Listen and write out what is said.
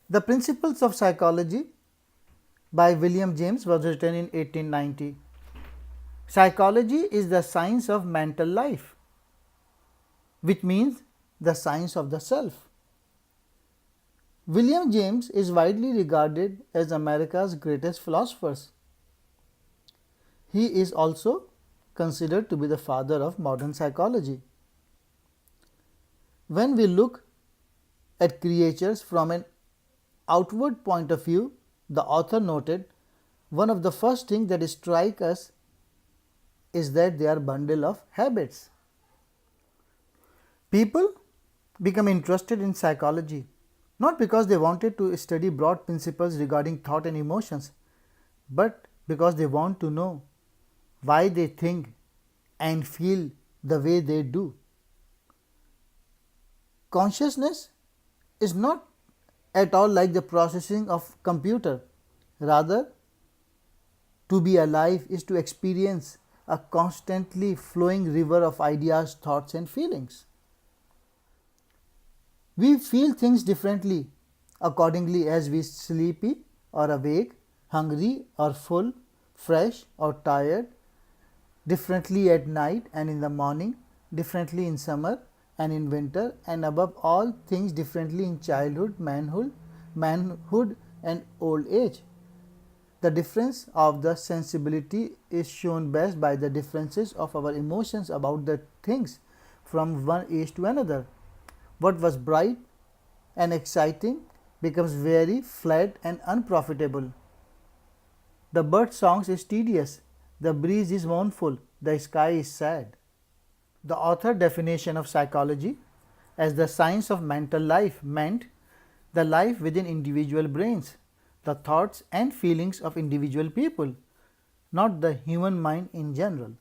The Principles of Psychology by William James was written in 1890. Psychology is the science of mental life, which means the science of the self. William James is widely regarded as America's greatest philosopher. He is also considered to be the father of modern psychology. When we look at creatures from an outward point of view, the author noted one of the first things that strike us is that they are a bundle of habits. People become interested in psychology not because they wanted to study broad principles regarding thought and emotions, but because they want to know why they think and feel the way they do. Consciousness is not at all like the processing of computer. Rather, to be alive is to experience a constantly flowing river of ideas, thoughts and feelings. We feel things differently accordingly as we sleepy or awake, hungry or full, fresh or tired, differently at night and in the morning, differently in summer and in winter, and above all things differently in childhood, manhood and old age. The difference of the sensibility is shown best by the differences of our emotions about the things from one age to another. What was bright and exciting becomes very flat and unprofitable. The bird songs is tedious, the breeze is mournful, the sky is sad. The author definition of psychology as the science of mental life meant the life within individual brains, the thoughts and feelings of individual people, not the human mind in general.